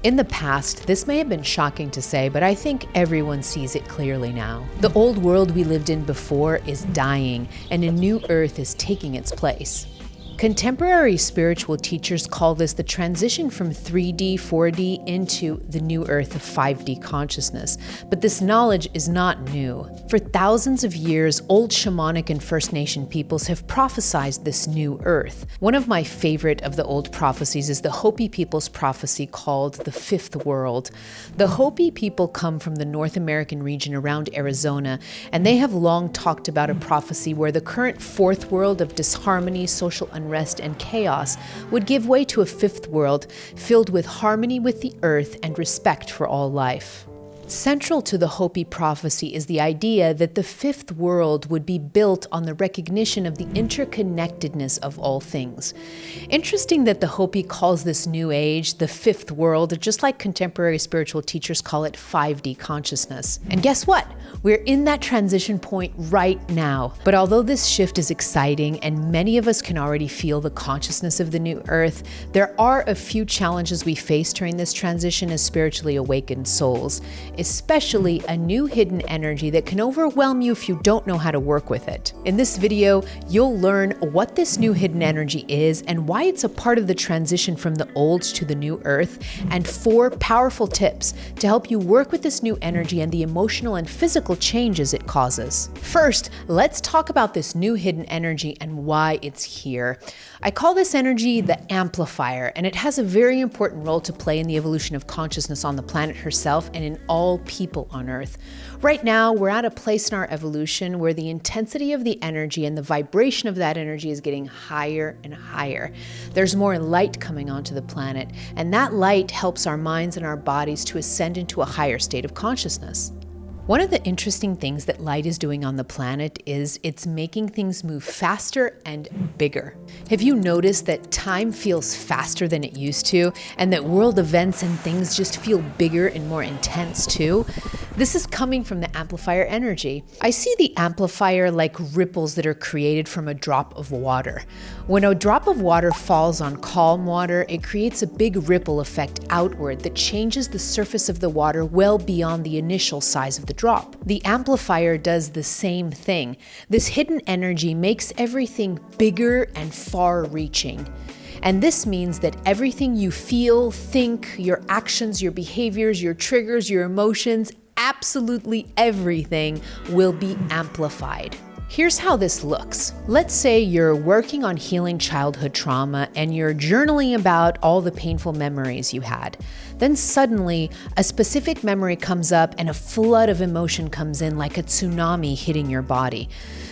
In the past, this may have been shocking to say, but I think everyone sees it clearly now. The old world we lived in before is dying, and a new earth is taking its place. Contemporary spiritual teachers call this the transition from 3D, 4D into the new earth of 5D consciousness. But this knowledge is not new. For thousands of years, old shamanic and First Nation peoples have prophesied this new earth. One of my favorite of the old prophecies is the Hopi people's prophecy called the Fifth World. The Hopi people come from the North American region around Arizona, and they have long talked about a prophecy where the current fourth world of disharmony, social unrest, and chaos would give way to a fifth world filled with harmony with the earth and respect for all life. Central to the Hopi prophecy is the idea that the fifth world would be built on the recognition of the interconnectedness of all things. Interesting that the Hopi calls this new age the fifth world, just like contemporary spiritual teachers call it 5D consciousness. And guess what? We're in that transition point right now. But although this shift is exciting and many of us can already feel the consciousness of the new earth, there are a few challenges we face during this transition as spiritually awakened souls, especially a new hidden energy that can overwhelm you if you don't know how to work with it. In this video, you'll learn what this new hidden energy is and why it's a part of the transition from the old to the new earth, and 4 powerful tips to help you work with this new energy and the emotional and physical changes it causes. First, let's talk about this new hidden energy and why it's here. I call this energy the Amplifier, and it has a very important role to play in the evolution of consciousness on the planet herself and in all people on Earth. Right now, we're at a place in our evolution where the intensity of the energy and the vibration of that energy is getting higher and higher. There's more light coming onto the planet, and that light helps our minds and our bodies to ascend into a higher state of consciousness. One of the interesting things that light is doing on the planet is it's making things move faster and bigger. Have you noticed that time feels faster than it used to, and that world events and things just feel bigger and more intense too? This is coming from the amplifier energy. I see the amplifier like ripples that are created from a drop of water. When a drop of water falls on calm water, it creates a big ripple effect outward that changes the surface of the water well beyond the initial size of the drop. The amplifier does the same thing. This hidden energy makes everything bigger and far-reaching. And this means that everything you feel, think, your actions, your behaviors, your triggers, your emotions, absolutely everything will be amplified. Here's how this looks. Let's say you're working on healing childhood trauma and you're journaling about all the painful memories you had. Then suddenly, a specific memory comes up and a flood of emotion comes in like a tsunami hitting your body.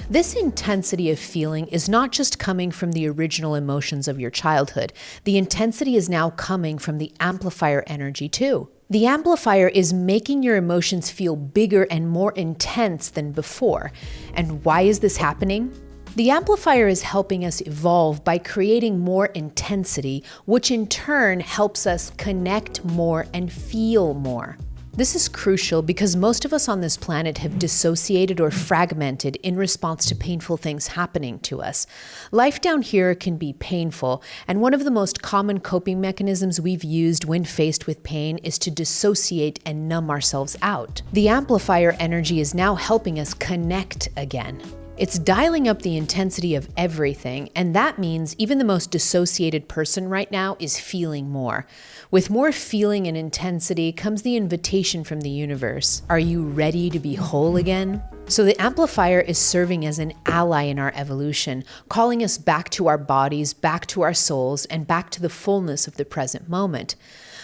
This intensity of feeling is not just coming from the original emotions of your childhood. The intensity is now coming from the amplifier energy too. The amplifier is making your emotions feel bigger and more intense than before. And why is this happening? The amplifier is helping us evolve by creating more intensity, which in turn helps us connect more and feel more. This is crucial because most of us on this planet have dissociated or fragmented in response to painful things happening to us. Life down here can be painful, and one of the most common coping mechanisms we've used when faced with pain is to dissociate and numb ourselves out. The amplifier energy is now helping us connect again. It's dialing up the intensity of everything, and that means even the most dissociated person right now is feeling more. With more feeling and intensity comes the invitation from the universe. Are you ready to be whole again? So the amplifier is serving as an ally in our evolution, calling us back to our bodies, back to our souls, and back to the fullness of the present moment.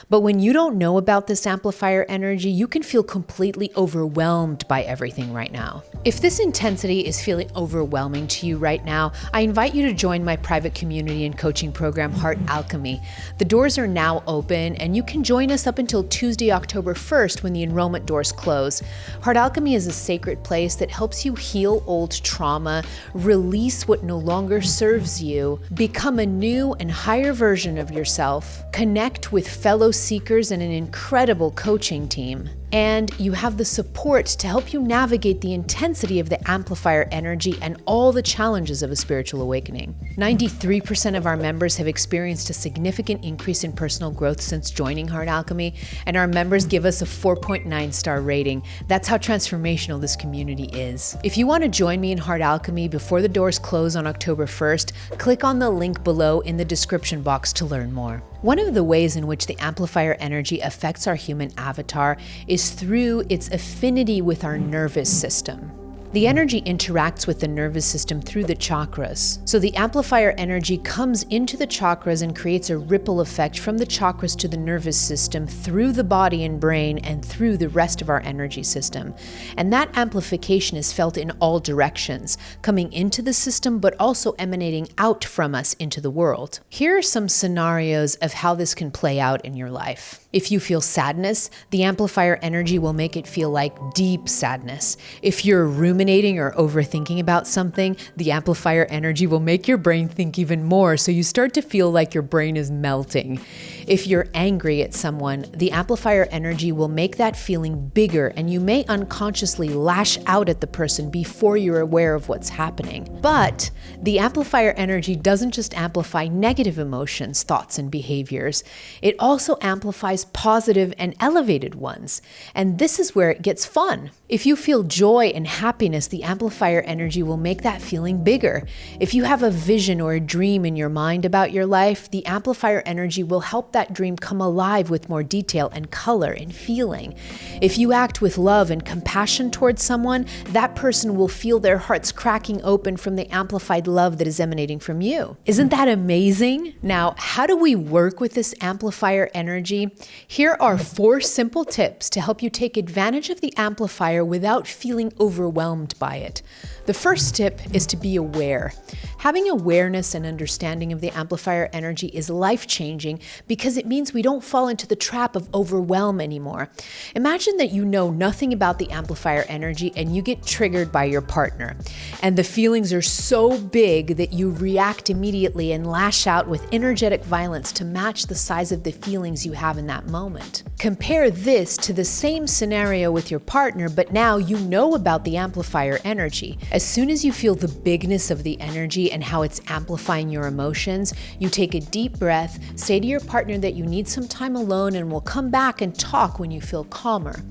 But when you don't know about this amplifier energy, you can feel completely overwhelmed by everything right now. If this intensity is feeling overwhelming to you right now, I invite you to join my private community and coaching program, Heart Alchemy. The doors are now open, and you can join us up until Tuesday, October 1st, when the enrollment doors close. Heart Alchemy is a sacred place that helps you heal old trauma, release what no longer serves you, become a new and higher version of yourself, connect with fellow seekers and an incredible coaching team, And you have the support to help you navigate the intensity of the amplifier energy and all the challenges of a spiritual awakening. 93% of our members have experienced a significant increase in personal growth since joining Heart Alchemy, and our members give us a 4.9-star rating. That's how transformational this community is. If you want to join me in Heart Alchemy before the doors close on October 1st, click on the link below in the description box to learn more. One of the ways in which the amplifier energy affects our human avatar is through its affinity with our nervous system. The energy interacts with the nervous system through the chakras. So the amplifier energy comes into the chakras and creates a ripple effect from the chakras to the nervous system, through the body and brain, and through the rest of our energy system. And that amplification is felt in all directions, coming into the system, but also emanating out from us into the world. Here are some scenarios of how this can play out in your life. If you feel sadness, the amplifier energy will make it feel like deep sadness. If you're ruminating or overthinking about something, the amplifier energy will make your brain think even more, so you start to feel like your brain is melting. If you're angry at someone, the amplifier energy will make that feeling bigger, and you may unconsciously lash out at the person before you're aware of what's happening. But the amplifier energy doesn't just amplify negative emotions, thoughts, and behaviors. It also amplifies positive and elevated ones. And this is where it gets fun. If you feel joy and happiness, the amplifier energy will make that feeling bigger. If you have a vision or a dream in your mind about your life, the amplifier energy will help that dream come alive with more detail and color and feeling. If you act with love and compassion towards someone, that person will feel their hearts cracking open from the amplified love that is emanating from you. Isn't that amazing? Now, how do we work with this amplifier energy? Here are 4 simple tips to help you take advantage of the amplifier without feeling overwhelmed by it. The first tip is to be aware. Having awareness and understanding of the amplifier energy is life-changing because it means we don't fall into the trap of overwhelm anymore. Imagine that you know nothing about the amplifier energy and you get triggered by your partner. And the feelings are so big that you react immediately and lash out with energetic violence to match the size of the feelings you have in that moment. Compare this to the same scenario with your partner, but now you know about the amplifier energy. As soon as you feel the bigness of the energy and how it's amplifying your emotions, you take a deep breath, say to your partner that you need some time alone and will come back and talk when you feel calmer.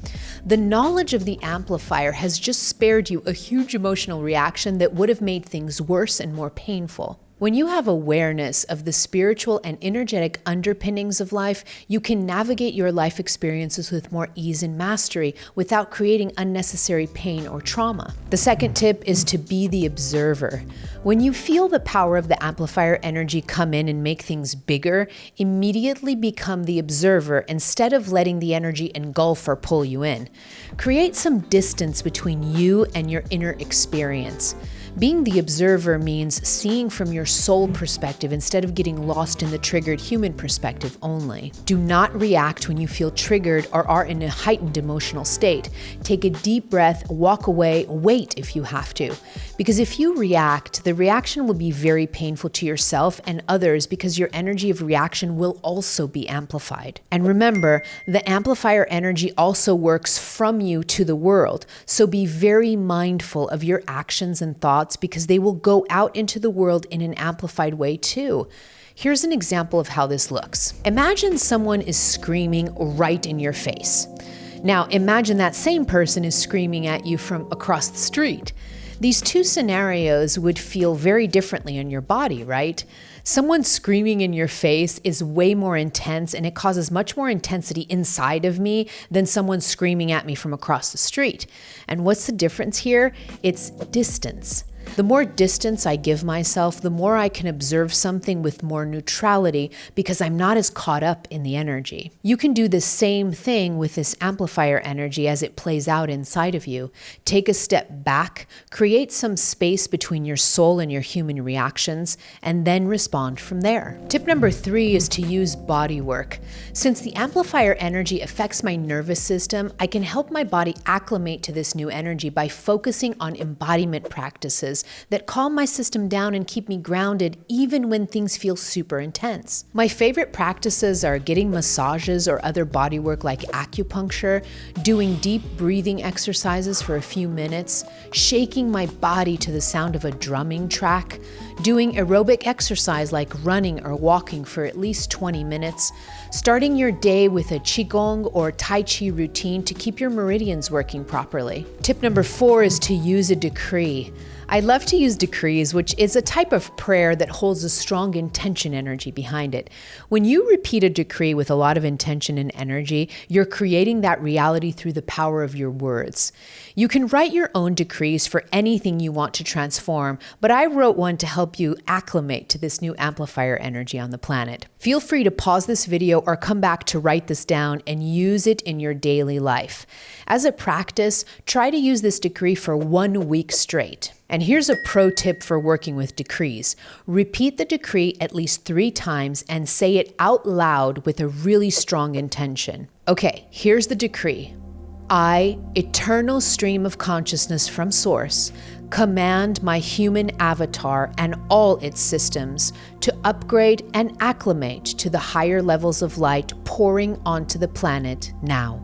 The knowledge of the amplifier has just spared you a huge emotional reaction that would have made things worse and more painful. When you have awareness of the spiritual and energetic underpinnings of life, you can navigate your life experiences with more ease and mastery without creating unnecessary pain or trauma. The second tip is to be the observer. When you feel the power of the amplifier energy come in and make things bigger, immediately become the observer instead of letting the energy engulf or pull you in. Create some distance between you and your inner experience. Being the observer means seeing from your soul perspective instead of getting lost in the triggered human perspective only. Do not react when you feel triggered or are in a heightened emotional state. Take a deep breath, walk away, wait if you have to. Because if you react, the reaction will be very painful to yourself and others because your energy of reaction will also be amplified. And remember, the amplifier energy also works from you to the world. So be very mindful of your actions and thoughts because they will go out into the world in an amplified way too. Here's an example of how this looks. Imagine someone is screaming right in your face. Now imagine that same person is screaming at you from across the street. These two scenarios would feel very differently on your body, right? Someone screaming in your face is way more intense and it causes much more intensity inside of me than someone screaming at me from across the street. And what's the difference here? It's distance. The more distance I give myself, the more I can observe something with more neutrality because I'm not as caught up in the energy. You can do the same thing with this amplifier energy as it plays out inside of you. Take a step back, create some space between your soul and your human reactions, and then respond from there. Tip number 3 is to use body work. Since the amplifier energy affects my nervous system, I can help my body acclimate to this new energy by focusing on embodiment practices practices that calm my system down and keep me grounded even when things feel super intense. My favorite practices are getting massages or other bodywork like acupuncture, doing deep breathing exercises for a few minutes, shaking my body to the sound of a drumming track, doing aerobic exercise like running or walking for at least 20 minutes, starting your day with a qigong or tai chi routine to keep your meridians working properly. Tip number 4 is to use a decree. I love to use decrees, which is a type of prayer that holds a strong intention energy behind it. When you repeat a decree with a lot of intention and energy, you're creating that reality through the power of your words. You can write your own decrees for anything you want to transform, but I wrote one to help you acclimate to this new amplifier energy on the planet. Feel free to pause this video or come back to write this down and use it in your daily life. As a practice, try to use this decree for 1 week straight. And here's a pro tip for working with decrees. Repeat the decree at least 3 times and say it out loud with a really strong intention. Okay, here's the decree. I, eternal stream of consciousness from Source, command my human avatar and all its systems to upgrade and acclimate to the higher levels of light pouring onto the planet now.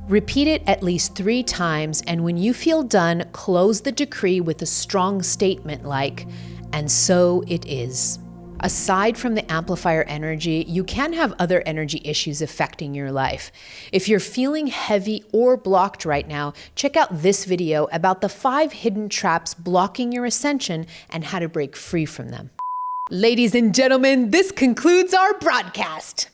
Repeat it at least 3 times, and when you feel done, close the decree with a strong statement like, "And so it is." Aside from the amplifier energy, you can have other energy issues affecting your life. If you're feeling heavy or blocked right now, check out this video about the 5 hidden traps blocking your ascension and how to break free from them. Ladies and gentlemen, this concludes our broadcast.